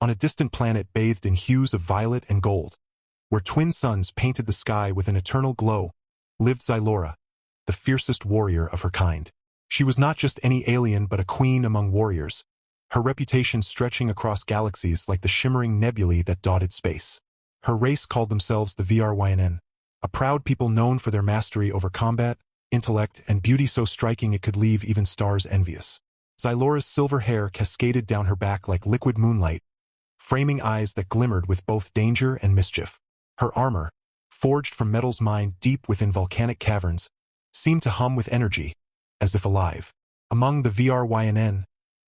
On a distant planet bathed in hues of violet and gold, where twin suns painted the sky with an eternal glow, lived Xylora, the fiercest warrior of her kind. She was not just any alien but a queen among warriors, her reputation stretching across galaxies like the shimmering nebulae that dotted space. Her race called themselves the VRYNN, a proud people known for their mastery over combat, intellect, and beauty so striking it could leave even stars envious. Xylora's silver hair cascaded down her back like liquid moonlight, framing eyes that glimmered with both danger and mischief. Her armor, forged from metals mined deep within volcanic caverns, seemed to hum with energy, as if alive. Among the VRYNN,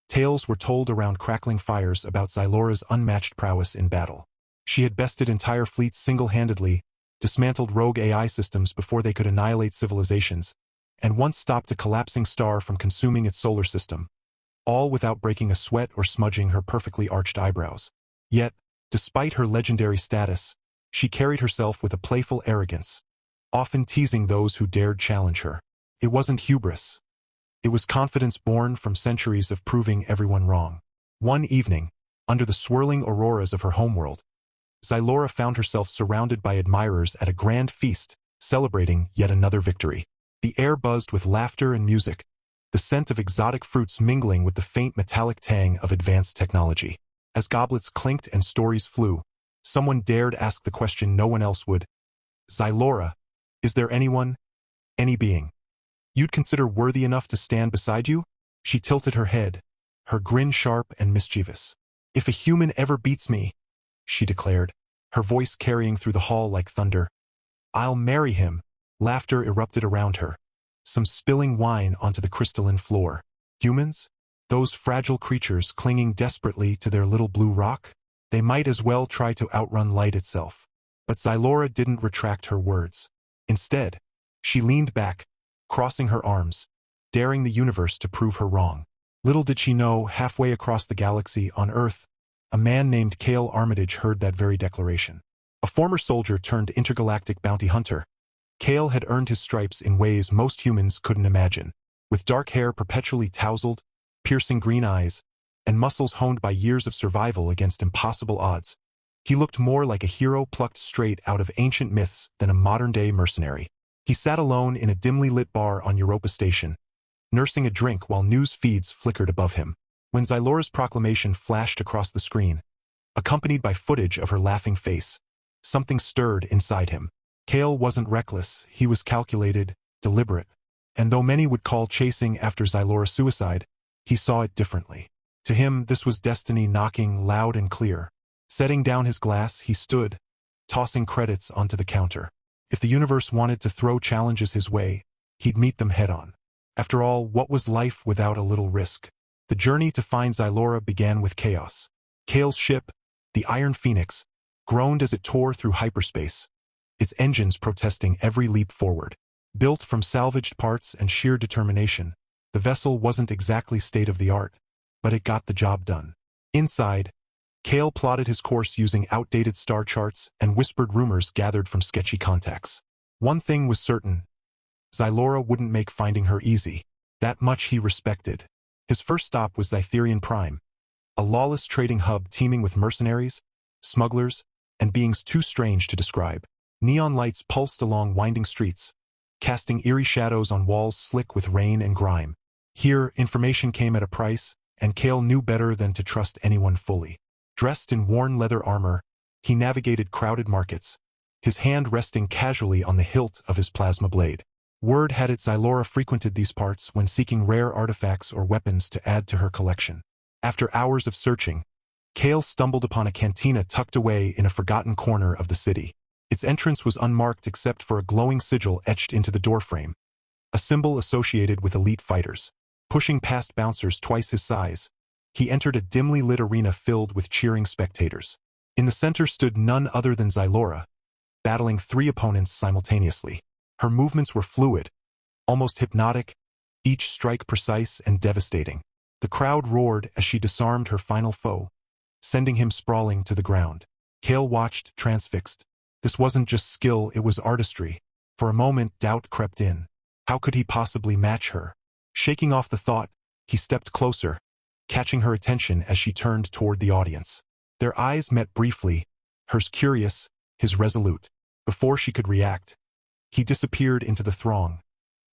tales were told around crackling fires about Xylora's unmatched prowess in battle. She had bested entire fleets single-handedly, dismantled rogue AI systems before they could annihilate civilizations, and once stopped a collapsing star from consuming its solar system, all without breaking a sweat or smudging her perfectly arched eyebrows. Yet, despite her legendary status, she carried herself with a playful arrogance, often teasing those who dared challenge her. It wasn't hubris. It was confidence born from centuries of proving everyone wrong. One evening, under the swirling auroras of her homeworld, Xylora found herself surrounded by admirers at a grand feast, celebrating yet another victory. The air buzzed with laughter and music, the scent of exotic fruits mingling with the faint metallic tang of advanced technology. As goblets clinked and stories flew, someone dared ask the question no one else would. Xylora, is there anyone, any being, you'd consider worthy enough to stand beside you? She tilted her head, her grin sharp and mischievous. If a human ever beats me, she declared, her voice carrying through the hall like thunder, I'll marry him. Laughter erupted around her, some spilling wine onto the crystalline floor. Humans? Those fragile creatures clinging desperately to their little blue rock? They might as well try to outrun light itself. But Xylora didn't retract her words. Instead, she leaned back, crossing her arms, daring the universe to prove her wrong. Little did she know, halfway across the galaxy on Earth, a man named Kale Armitage heard that very declaration. A former soldier turned intergalactic bounty hunter, Kale had earned his stripes in ways most humans couldn't imagine. With dark hair perpetually tousled, piercing green eyes, and muscles honed by years of survival against impossible odds, he looked more like a hero plucked straight out of ancient myths than a modern-day mercenary. He sat alone in a dimly lit bar on Europa Station, nursing a drink while news feeds flickered above him. When Xylora's proclamation flashed across the screen, accompanied by footage of her laughing face, something stirred inside him. Kale wasn't reckless, he was calculated, deliberate, and though many would call chasing after Xylora suicide, he saw it differently. To him, this was destiny knocking loud and clear. Setting down his glass, he stood, tossing credits onto the counter. If the universe wanted to throw challenges his way, he'd meet them head-on. After all, what was life without a little risk? The journey to find Xylora began with chaos. Kale's ship, the Iron Phoenix, groaned as it tore through hyperspace, its engines protesting every leap forward. Built from salvaged parts and sheer determination, the vessel wasn't exactly state-of-the-art, but it got the job done. Inside, Kale plotted his course using outdated star charts and whispered rumors gathered from sketchy contacts. One thing was certain: Xylora wouldn't make finding her easy. That much he respected. His first stop was Zytherian Prime, a lawless trading hub teeming with mercenaries, smugglers, and beings too strange to describe. Neon lights pulsed along winding streets, casting eerie shadows on walls slick with rain and grime. Here, information came at a price, and Kale knew better than to trust anyone fully. Dressed in worn leather armor, he navigated crowded markets, his hand resting casually on the hilt of his plasma blade. Word had it Xylora frequented these parts when seeking rare artifacts or weapons to add to her collection. After hours of searching, Kale stumbled upon a cantina tucked away in a forgotten corner of the city. Its entrance was unmarked except for a glowing sigil etched into the doorframe, a symbol associated with elite fighters. Pushing past bouncers twice his size, he entered a dimly lit arena filled with cheering spectators. In the center stood none other than Xylora, battling 3 opponents simultaneously. Her movements were fluid, almost hypnotic, each strike precise and devastating. The crowd roared as she disarmed her final foe, sending him sprawling to the ground. Kale watched, transfixed. This wasn't just skill, it was artistry. For a moment, doubt crept in. How could he possibly match her? Shaking off the thought, he stepped closer, catching her attention as she turned toward the audience. Their eyes met briefly, hers curious, his resolute. Before she could react, he disappeared into the throng,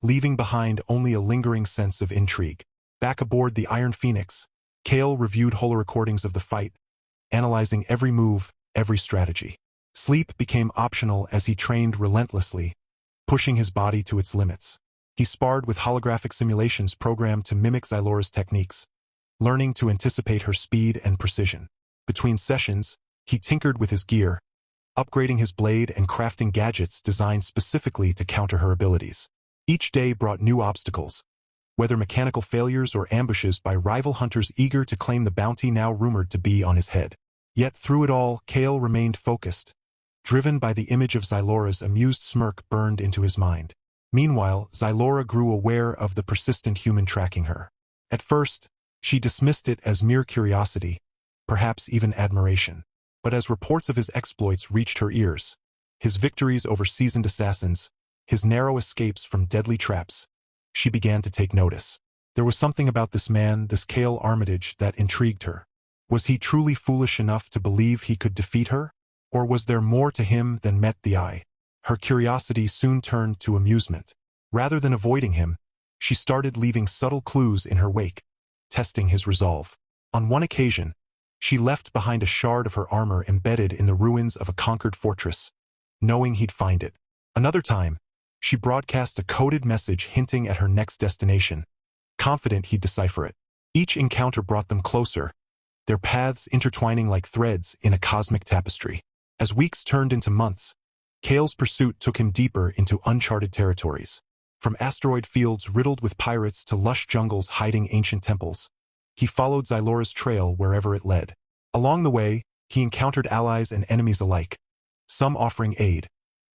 leaving behind only a lingering sense of intrigue. Back aboard the Iron Phoenix, Kale reviewed holo-recordings of the fight, analyzing every move, every strategy. Sleep became optional as he trained relentlessly, pushing his body to its limits. He sparred with holographic simulations programmed to mimic Xylora's techniques, learning to anticipate her speed and precision. Between sessions, he tinkered with his gear, upgrading his blade and crafting gadgets designed specifically to counter her abilities. Each day brought new obstacles, whether mechanical failures or ambushes by rival hunters eager to claim the bounty now rumored to be on his head. Yet through it all, Kale remained focused, driven by the image of Xylora's amused smirk burned into his mind. Meanwhile, Xylora grew aware of the persistent human tracking her. At first, she dismissed it as mere curiosity, perhaps even admiration. But as reports of his exploits reached her ears, his victories over seasoned assassins, his narrow escapes from deadly traps, she began to take notice. There was something about this man, this Kale Armitage, that intrigued her. Was he truly foolish enough to believe he could defeat her? Or was there more to him than met the eye? Her curiosity soon turned to amusement. Rather than avoiding him, she started leaving subtle clues in her wake, testing his resolve. On one occasion, she left behind a shard of her armor embedded in the ruins of a conquered fortress, knowing he'd find it. Another time, she broadcast a coded message hinting at her next destination, confident he'd decipher it. Each encounter brought them closer, their paths intertwining like threads in a cosmic tapestry. As weeks turned into months, Kale's pursuit took him deeper into uncharted territories. From asteroid fields riddled with pirates to lush jungles hiding ancient temples, he followed Xylora's trail wherever it led. Along the way, he encountered allies and enemies alike, some offering aid,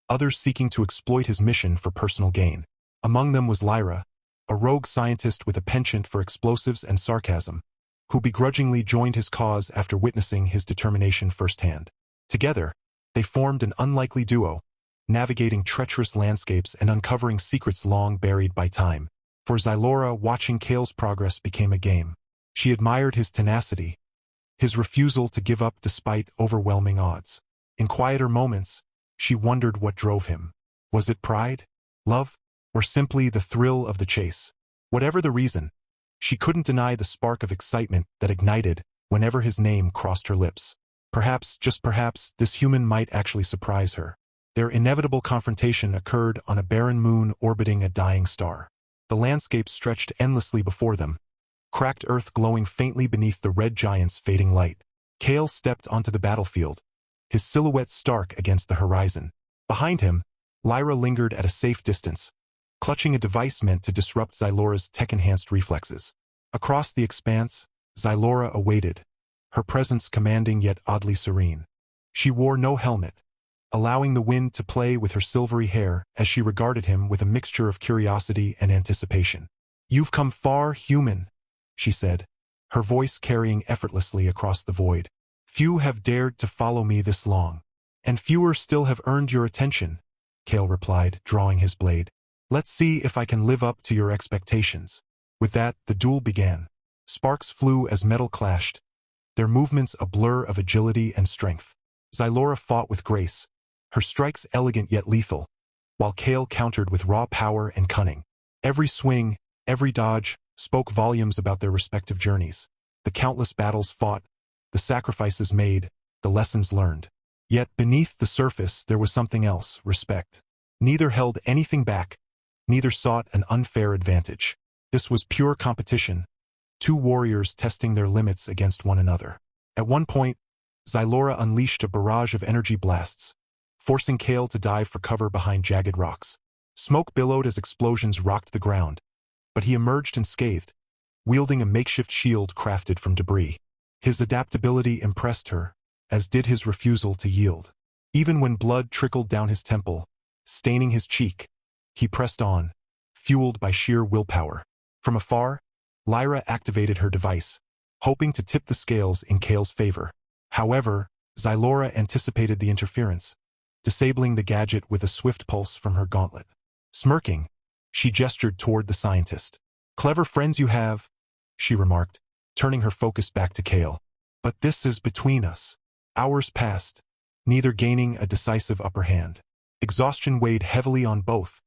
others seeking to exploit his mission for personal gain. Among them was Lyra, a rogue scientist with a penchant for explosives and sarcasm, who begrudgingly joined his cause after witnessing his determination firsthand. Together, they formed an unlikely duo, navigating treacherous landscapes and uncovering secrets long buried by time. For Xylora, watching Kale's progress became a game. She admired his tenacity, his refusal to give up despite overwhelming odds. In quieter moments, she wondered what drove him. Was it pride, love, or simply the thrill of the chase? Whatever the reason, she couldn't deny the spark of excitement that ignited whenever his name crossed her lips. Perhaps, just perhaps, this human might actually surprise her. Their inevitable confrontation occurred on a barren moon orbiting a dying star. The landscape stretched endlessly before them, cracked earth glowing faintly beneath the red giant's fading light. Kale stepped onto the battlefield, his silhouette stark against the horizon. Behind him, Lyra lingered at a safe distance, clutching a device meant to disrupt Xylora's tech-enhanced reflexes. Across the expanse, Xylora awaited, her presence commanding yet oddly serene. She wore no helmet, allowing the wind to play with her silvery hair as she regarded him with a mixture of curiosity and anticipation. "You've come far, human," she said, her voice carrying effortlessly across the void. "Few have dared to follow me this long, and fewer still have earned your attention," Kale replied, drawing his blade. "Let's see if I can live up to your expectations." With that, the duel began. Sparks flew as metal clashed, their movements a blur of agility and strength. Xylora fought with grace, her strikes elegant yet lethal, while Kale countered with raw power and cunning. Every swing, every dodge, spoke volumes about their respective journeys. The countless battles fought, the sacrifices made, the lessons learned. Yet beneath the surface there was something else: respect. Neither held anything back, neither sought an unfair advantage. This was pure competition, two warriors testing their limits against one another. At one point, Xylora unleashed a barrage of energy blasts, forcing Kale to dive for cover behind jagged rocks. Smoke billowed as explosions rocked the ground, but he emerged unscathed, wielding a makeshift shield crafted from debris. His adaptability impressed her, as did his refusal to yield. Even when blood trickled down his temple, staining his cheek, he pressed on, fueled by sheer willpower. From afar, Lyra activated her device, hoping to tip the scales in Kale's favor. However, Xylora anticipated the interference, disabling the gadget with a swift pulse from her gauntlet. Smirking, she gestured toward the scientist. "Clever friends you have," she remarked, turning her focus back to Kale. "But this is between us. Hours passed, neither gaining a decisive upper hand. Exhaustion weighed heavily on both,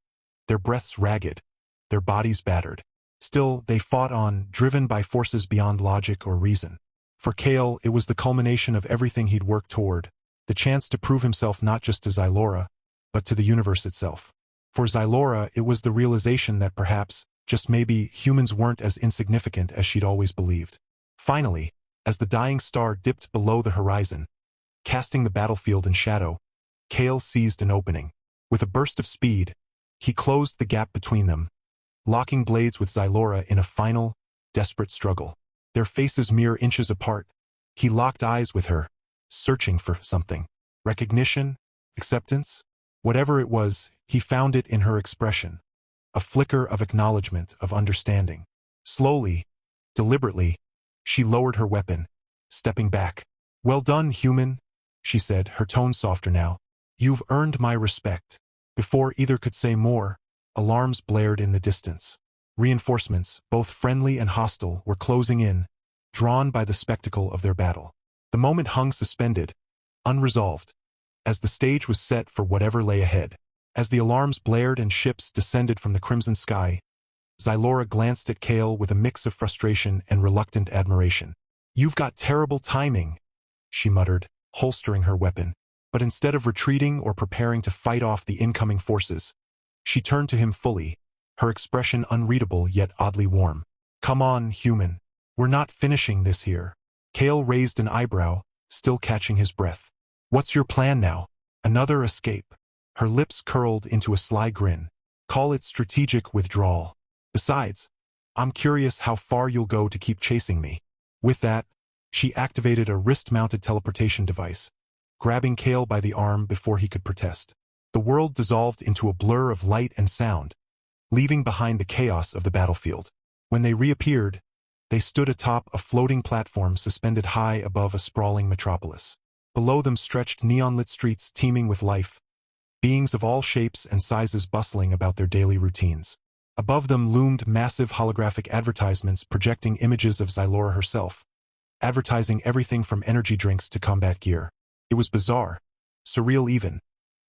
their breaths ragged, their bodies battered. Still, they fought on, driven by forces beyond logic or reason. For Kale, it was the culmination of everything he'd worked toward, the chance to prove himself not just to Xylora, but to the universe itself. For Xylora, it was the realization that perhaps, just maybe, humans weren't as insignificant as she'd always believed. Finally, as the dying star dipped below the horizon, casting the battlefield in shadow, Kale seized an opening. With a burst of speed, he closed the gap between them, locking blades with Xylora in a final, desperate struggle. Their faces mere inches apart, he locked eyes with her, searching for something. Recognition? Acceptance? Whatever it was, he found it in her expression. A flicker of acknowledgement, of understanding. Slowly, deliberately, she lowered her weapon, stepping back. "Well done, human," she said, her tone softer now. "You've earned my respect." Before either could say more, alarms blared in the distance. Reinforcements, both friendly and hostile, were closing in, drawn by the spectacle of their battle. The moment hung suspended, unresolved, as the stage was set for whatever lay ahead. As the alarms blared and ships descended from the crimson sky, Xylora glanced at Kale with a mix of frustration and reluctant admiration. "You've got terrible timing," she muttered, holstering her weapon. But instead of retreating or preparing to fight off the incoming forces, she turned to him fully, her expression unreadable yet oddly warm. "Come on, human. We're not finishing this here." Kale raised an eyebrow, still catching his breath. "What's your plan now? Another escape?" Her lips curled into a sly grin. "Call it strategic withdrawal. Besides, I'm curious how far you'll go to keep chasing me." With that, she activated a wrist-mounted teleportation device, grabbing Kale by the arm before he could protest. The world dissolved into a blur of light and sound, leaving behind the chaos of the battlefield. When they reappeared, they stood atop a floating platform suspended high above a sprawling metropolis. Below them stretched neon-lit streets teeming with life, beings of all shapes and sizes bustling about their daily routines. Above them loomed massive holographic advertisements projecting images of Xylora herself, advertising everything from energy drinks to combat gear. It was bizarre, surreal even.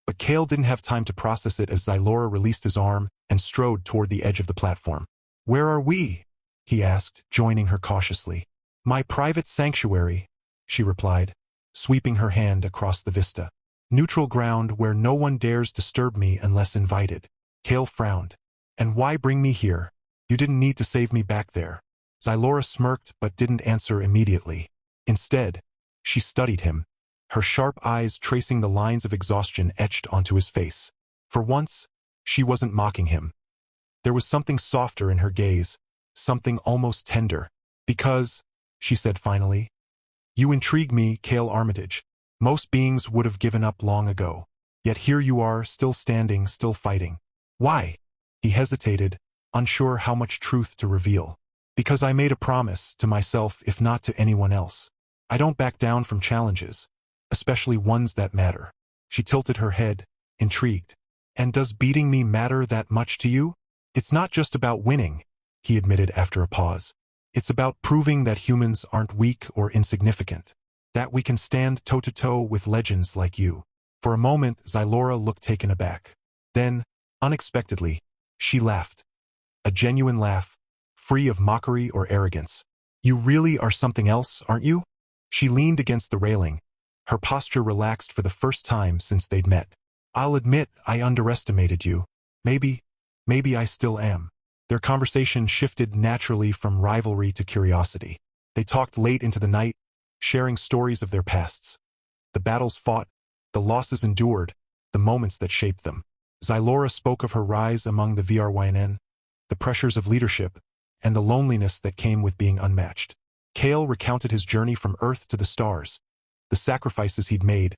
But Kale didn't have time to process it as Xylora released his arm and strode toward the edge of the platform. "Where are we?" he asked, joining her cautiously. "My private sanctuary," she replied, sweeping her hand across the vista. "Neutral ground where no one dares disturb me unless invited." Kale frowned. "And why bring me here? You didn't need to save me back there." Xylora smirked but didn't answer immediately. Instead, she studied him, her sharp eyes tracing the lines of exhaustion etched onto his face. For once, she wasn't mocking him. There was something softer in her gaze, something almost tender. "Because," she said finally, "you intrigue me, Kale Armitage. Most beings would have given up long ago. Yet here you are, still standing, still fighting. Why?" He hesitated, unsure how much truth to reveal. "Because I made a promise, to myself if not to anyone else. I don't back down from challenges, especially ones that matter." She tilted her head, intrigued. "And does beating me matter that much to you?" "It's not just about winning," he admitted after a pause. "It's about proving that humans aren't weak or insignificant, that we can stand toe-to-toe with legends like you." For a moment, Xylora looked taken aback. Then, unexpectedly, she laughed. A genuine laugh, free of mockery or arrogance. "You really are something else, aren't you?" She leaned against the railing, her posture relaxed for the first time since they'd met. "I'll admit I underestimated you. Maybe I still am." Their conversation shifted naturally from rivalry to curiosity. They talked late into the night, sharing stories of their pasts. The battles fought, the losses endured, the moments that shaped them. Xylora spoke of her rise among the VRYNN, the pressures of leadership, and the loneliness that came with being unmatched. Kale recounted his journey from Earth to the stars, the sacrifices he'd made,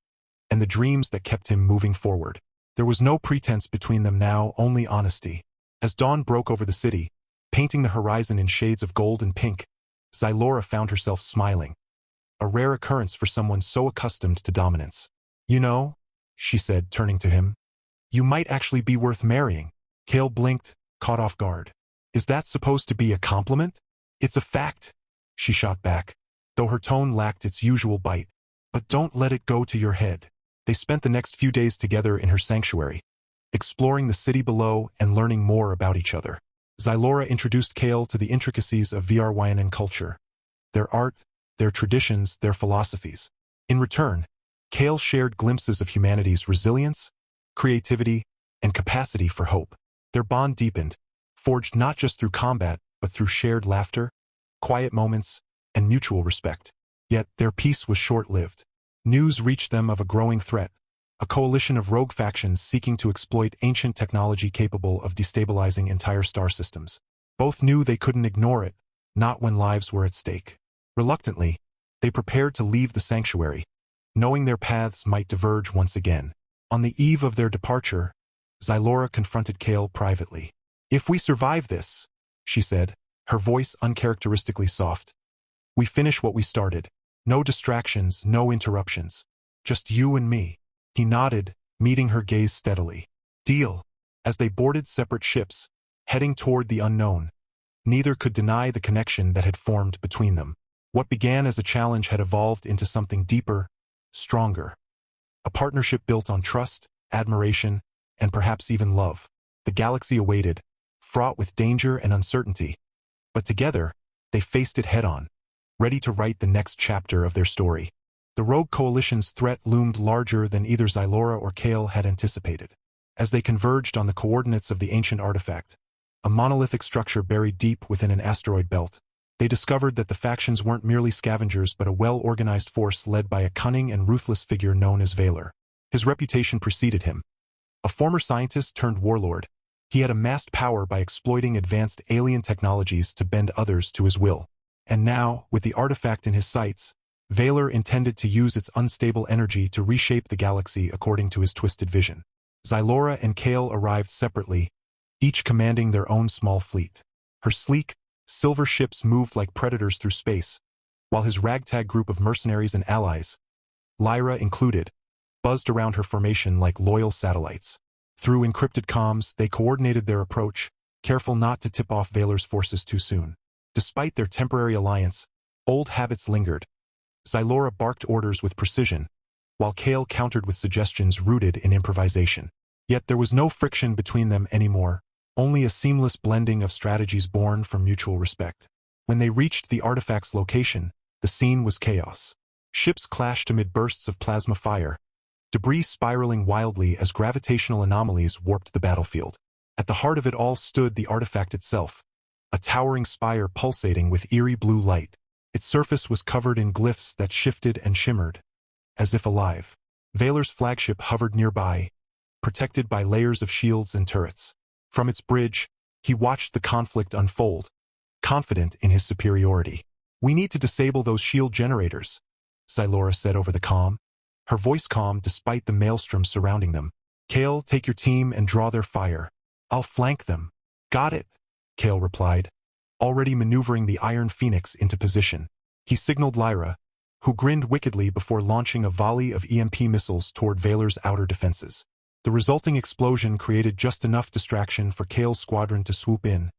and the dreams that kept him moving forward. There was no pretense between them now, only honesty. As dawn broke over the city, painting the horizon in shades of gold and pink, Xylora found herself smiling, a rare occurrence for someone so accustomed to dominance. "You know," she said, turning to him, "you might actually be worth marrying." Kale blinked, caught off guard. "Is that supposed to be a compliment?" "It's a fact," she shot back, though her tone lacked its usual bite. But don't let it go to your head. They spent the next few days together in her sanctuary, exploring the city below and learning more about each other. Xylora introduced Kale to the intricacies of Vryn culture, their art, their traditions, their philosophies. In return, Kale shared glimpses of humanity's resilience, creativity, and capacity for hope. Their bond deepened, forged not just through combat, but through shared laughter, quiet moments, and mutual respect. Yet their peace was short-lived. News reached them of a growing threat, a coalition of rogue factions seeking to exploit ancient technology capable of destabilizing entire star systems. Both knew they couldn't ignore it, not when lives were at stake. Reluctantly, they prepared to leave the sanctuary, knowing their paths might diverge once again. On the eve of their departure, Xylora confronted Kale privately. "If we survive this," she said, her voice uncharacteristically soft, "we finish what we started. No distractions, no interruptions. Just you and me." He nodded, meeting her gaze steadily. "Deal." As they boarded separate ships, heading toward the unknown, neither could deny the connection that had formed between them. What began as a challenge had evolved into something deeper, stronger. A partnership built on trust, admiration, and perhaps even love. The galaxy awaited, fraught with danger and uncertainty. But together, they faced it head-on, ready to write the next chapter of their story. The Rogue Coalition's threat loomed larger than either Xylora or Kale had anticipated. As they converged on the coordinates of the ancient artifact, a monolithic structure buried deep within an asteroid belt, they discovered that the factions weren't merely scavengers but a well-organized force led by a cunning and ruthless figure known as Valor. His reputation preceded him. A former scientist turned warlord, he had amassed power by exploiting advanced alien technologies to bend others to his will. And now, with the artifact in his sights, Valor intended to use its unstable energy to reshape the galaxy according to his twisted vision. Xylora and Kale arrived separately, each commanding their own small fleet. Her sleek, silver ships moved like predators through space, while his ragtag group of mercenaries and allies, Lyra included, buzzed around her formation like loyal satellites. Through encrypted comms, they coordinated their approach, careful not to tip off Valor's forces too soon. Despite their temporary alliance, old habits lingered. Xylora barked orders with precision, while Kale countered with suggestions rooted in improvisation. Yet there was no friction between them anymore, only a seamless blending of strategies born from mutual respect. When they reached the artifact's location, the scene was chaos. Ships clashed amid bursts of plasma fire, debris spiraling wildly as gravitational anomalies warped the battlefield. At the heart of it all stood the artifact itself, a towering spire pulsating with eerie blue light. Its surface was covered in glyphs that shifted and shimmered, as if alive. Valor's flagship hovered nearby, protected by layers of shields and turrets. From its bridge, he watched the conflict unfold, confident in his superiority. "We need to disable those shield generators," Xylora said over the comm, her voice calm despite the maelstrom surrounding them. "Kale, take your team and draw their fire. I'll flank them." "Got it," Kale replied, already maneuvering the Iron Phoenix into position. He signaled Lyra, who grinned wickedly before launching a volley of EMP missiles toward Valor's outer defenses. The resulting explosion created just enough distraction for Kale's squadron to swoop in,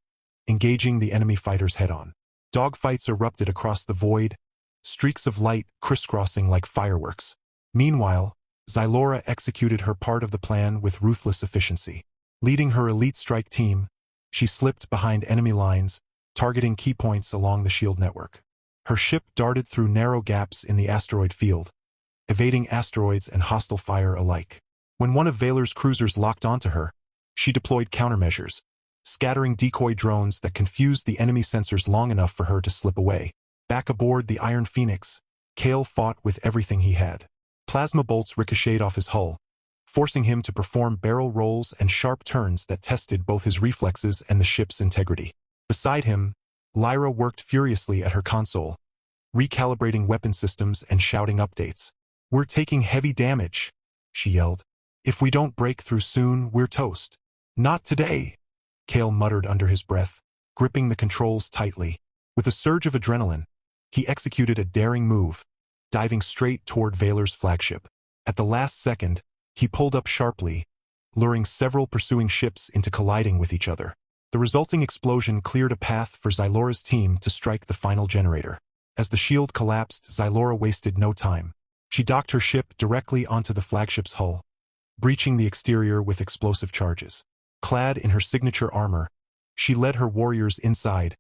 engaging the enemy fighters head-on. Dogfights erupted across the void, streaks of light crisscrossing like fireworks. Meanwhile, Xylora executed her part of the plan with ruthless efficiency. Leading her elite strike team, she slipped behind enemy lines, targeting key points along the shield network. Her ship darted through narrow gaps in the asteroid field, evading asteroids and hostile fire alike. When one of Valor's cruisers locked onto her, she deployed countermeasures, scattering decoy drones that confused the enemy sensors long enough for her to slip away. Back aboard the Iron Phoenix, Kale fought with everything he had. Plasma bolts ricocheted off his hull, forcing him to perform barrel rolls and sharp turns that tested both his reflexes and the ship's integrity. Beside him, Lyra worked furiously at her console, recalibrating weapon systems and shouting updates. "We're taking heavy damage," she yelled. "If we don't break through soon, we're toast." "Not today," Kale muttered under his breath, gripping the controls tightly. With a surge of adrenaline, he executed a daring move, diving straight toward Valor's flagship. At the last second, he pulled up sharply, luring several pursuing ships into colliding with each other. The resulting explosion cleared a path for Xylora's team to strike the final generator. As the shield collapsed, Xylora wasted no time. She docked her ship directly onto the flagship's hull, breaching the exterior with explosive charges. Clad in her signature armor, she led her warriors inside,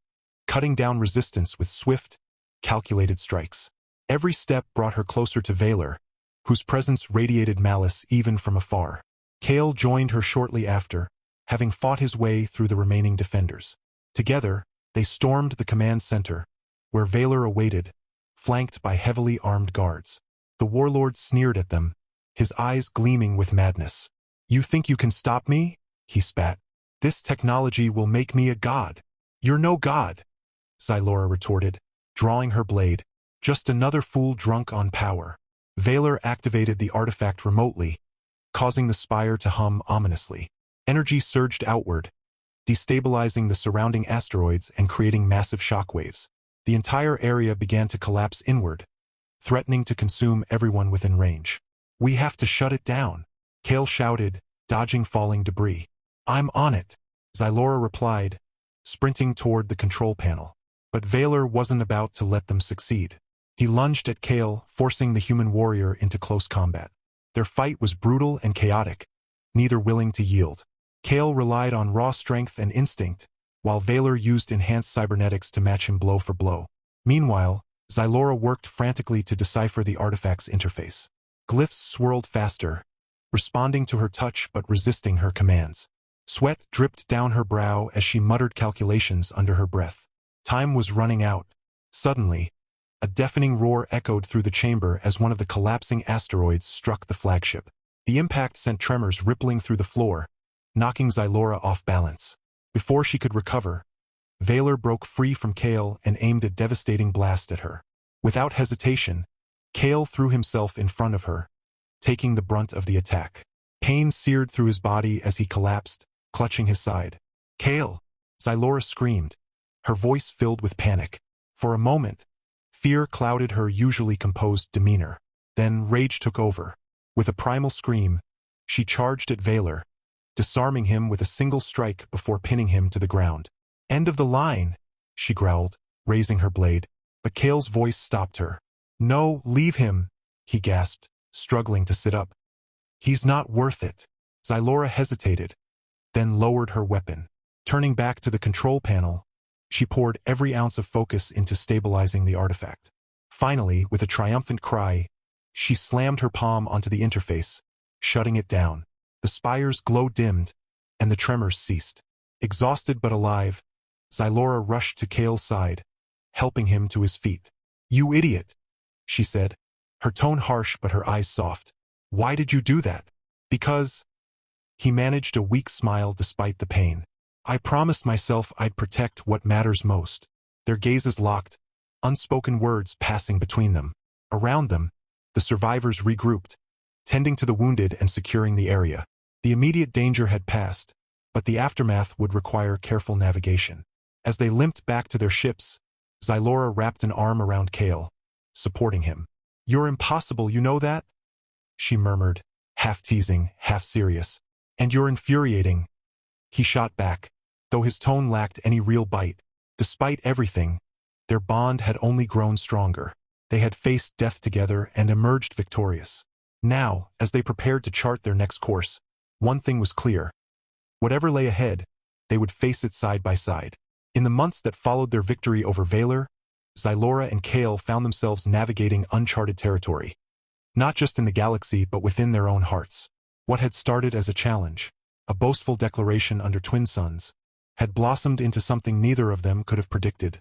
cutting down resistance with swift, calculated strikes. Every step brought her closer to Valor, whose presence radiated malice even from afar. Kale joined her shortly after, having fought his way through the remaining defenders. Together, they stormed the command center, where Valor awaited, flanked by heavily armed guards. The warlord sneered at them, his eyes gleaming with madness. "You think you can stop me?" he spat. "This technology will make me a god." "You're no god," Zylora retorted, drawing her blade. "Just another fool drunk on power." Valor activated the artifact remotely, causing the spire to hum ominously. Energy surged outward, destabilizing the surrounding asteroids and creating massive shockwaves. The entire area began to collapse inward, threatening to consume everyone within range. "We have to shut it down," Kale shouted, dodging falling debris. "I'm on it," Zylora replied, sprinting toward the control panel. But Valor wasn't about to let them succeed. He lunged at Kale, forcing the human warrior into close combat. Their fight was brutal and chaotic, neither willing to yield. Kale relied on raw strength and instinct, while Valor used enhanced cybernetics to match him blow for blow. Meanwhile, Zylora worked frantically to decipher the artifact's interface. Glyphs swirled faster, responding to her touch but resisting her commands. Sweat dripped down her brow as she muttered calculations under her breath. Time was running out. Suddenly, a deafening roar echoed through the chamber as one of the collapsing asteroids struck the flagship. The impact sent tremors rippling through the floor, knocking Zylora off balance. Before she could recover, Valor broke free from Kale and aimed a devastating blast at her. Without hesitation, Kale threw himself in front of her, taking the brunt of the attack. Pain seared through his body as he collapsed, clutching his side. "Kale!" Zylora screamed, her voice filled with panic. For a moment, fear clouded her usually composed demeanor. Then rage took over. With a primal scream, she charged at Valor, disarming him with a single strike before pinning him to the ground. "End of the line," she growled, raising her blade. But Kale's voice stopped her. "No, leave him," he gasped, struggling to sit up. "He's not worth it." Zylora hesitated, then lowered her weapon. Turning back to the control panel, she poured every ounce of focus into stabilizing the artifact. Finally, with a triumphant cry, she slammed her palm onto the interface, shutting it down. The spire's glow dimmed, and the tremors ceased. Exhausted but alive, Zylora rushed to Kale's side, helping him to his feet. "You idiot," she said, her tone harsh but her eyes soft. "Why did you do that?" "Because..." He managed a weak smile despite the pain. "I promised myself I'd protect what matters most." Their gazes locked, unspoken words passing between them. Around them, the survivors regrouped, tending to the wounded and securing the area. The immediate danger had passed, but the aftermath would require careful navigation. As they limped back to their ships, Zylora wrapped an arm around Kale, supporting him. "You're impossible, you know that?" she murmured, half teasing, half serious. "And you're infuriating," he shot back, though his tone lacked any real bite. Despite everything, their bond had only grown stronger. They had faced death together and emerged victorious. Now, as they prepared to chart their next course, one thing was clear. Whatever lay ahead, they would face it side by side. In the months that followed their victory over Valor, Zylora and Kale found themselves navigating uncharted territory. Not just in the galaxy but within their own hearts. What had started as a challenge, a boastful declaration under twin suns, had blossomed into something neither of them could have predicted: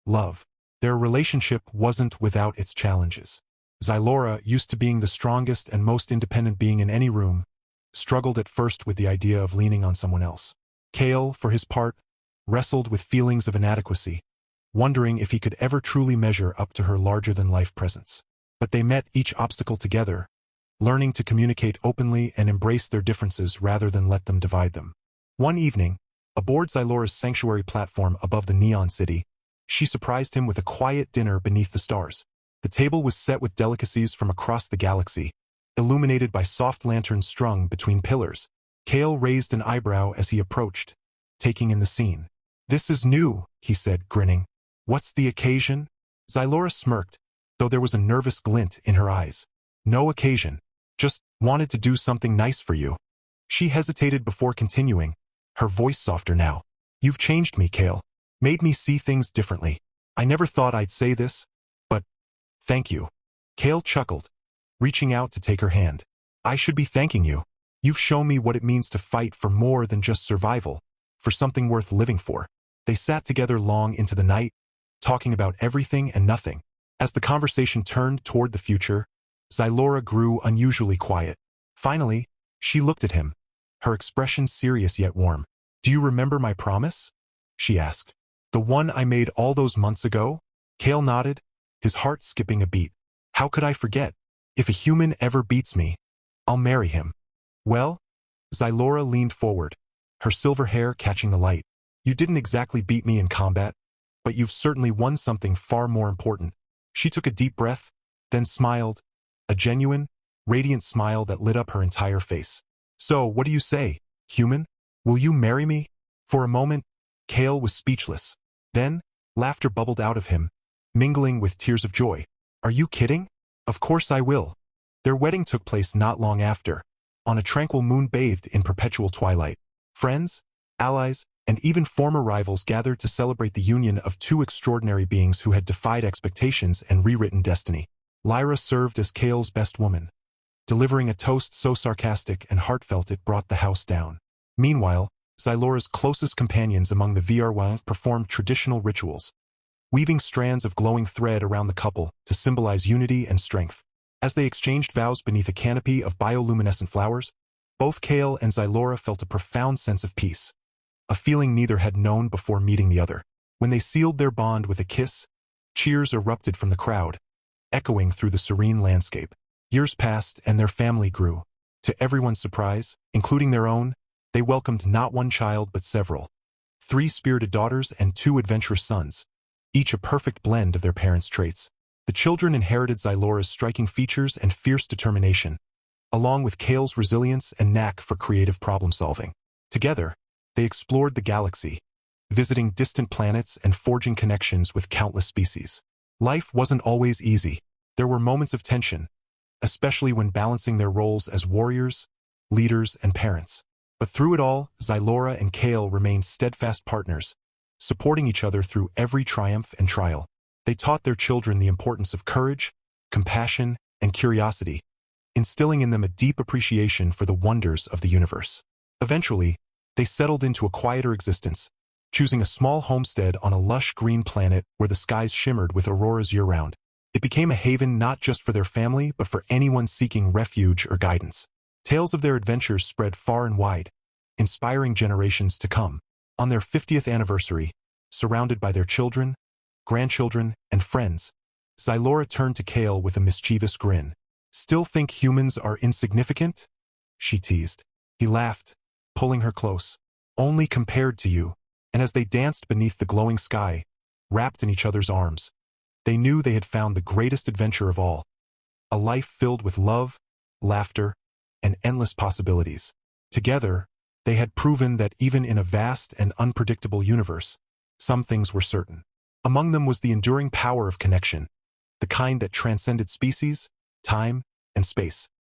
love. Their relationship wasn't without its challenges. Zylora, used to being the strongest and most independent being in any room, struggled at first with the idea of leaning on someone else. Kale, for his part, wrestled with feelings of inadequacy, wondering if he could ever truly measure up to her larger-than-life presence. But they met each obstacle together, learning to communicate openly and embrace their differences rather than let them divide them. One evening, aboard Zylora's sanctuary platform above the Neon City, she surprised him with a quiet dinner beneath the stars. The table was set with delicacies from across the galaxy, illuminated by soft lanterns strung between pillars. Kale raised an eyebrow as he approached, taking in the scene. "This is new," he said, grinning. "What's the occasion?" Zylora smirked, though there was a nervous glint in her eyes. No occasion. Just wanted to do something nice for you. She hesitated before continuing, her voice softer now. You've changed me, Kale. Made me see things differently. I never thought I'd say this, but thank you. Kale chuckled, reaching out to take her hand. I should be thanking you. You've shown me what it means to fight for more than just survival, for something worth living for. They sat together long into the night, talking about everything and nothing. As the conversation turned toward the future, Zylora grew unusually quiet. Finally, she looked at him, her expression serious yet warm. Do you remember my promise? She asked. The one I made all those months ago? Kale nodded, his heart skipping a beat. How could I forget? If a human ever beats me, I'll marry him. Well? Zylora leaned forward, her silver hair catching the light. You didn't exactly beat me in combat, but you've certainly won something far more important. She took a deep breath, then smiled, a genuine, radiant smile that lit up her entire face. So, what do you say, human? Will you marry me? For a moment, Kale was speechless. Then, laughter bubbled out of him, mingling with tears of joy. Are you kidding? Of course I will. Their wedding took place not long after, on a tranquil moon bathed in perpetual twilight. Friends, allies, and even former rivals gathered to celebrate the union of two extraordinary beings who had defied expectations and rewritten destiny. Lyra served as Kale's best woman, delivering a toast so sarcastic and heartfelt it brought the house down. Meanwhile, Zylora's closest companions among the HFY performed traditional rituals, weaving strands of glowing thread around the couple to symbolize unity and strength. As they exchanged vows beneath a canopy of bioluminescent flowers, both Kale and Zylora felt a profound sense of peace, a feeling neither had known before meeting the other. When they sealed their bond with a kiss, cheers erupted from the crowd, echoing through the serene landscape. Years passed and their family grew. To everyone's surprise, including their own, they welcomed not one child but several. 3 spirited daughters and 2 adventurous sons, each a perfect blend of their parents' traits. The children inherited Zylora's striking features and fierce determination, along with Kale's resilience and knack for creative problem-solving. Together, they explored the galaxy, visiting distant planets and forging connections with countless species. Life wasn't always easy. There were moments of tension, especially when balancing their roles as warriors, leaders, and parents. But through it all, Zylora and Kale remained steadfast partners, supporting each other through every triumph and trial. They taught their children the importance of courage, compassion, and curiosity, instilling in them a deep appreciation for the wonders of the universe. Eventually, they settled into a quieter existence, choosing a small homestead on a lush green planet where the skies shimmered with auroras year-round. It became a haven not just for their family, but for anyone seeking refuge or guidance. Tales of their adventures spread far and wide, inspiring generations to come. On their 50th anniversary, surrounded by their children, grandchildren, and friends, Zylora turned to Kale with a mischievous grin. Still think humans are insignificant? She teased. He laughed, pulling her close. Only compared to you. And as they danced beneath the glowing sky, wrapped in each other's arms, they knew they had found the greatest adventure of all. A life filled with love, laughter, and endless possibilities. Together, they had proven that even in a vast and unpredictable universe, some things were certain. Among them was the enduring power of connection, the kind that transcended species, time, and space.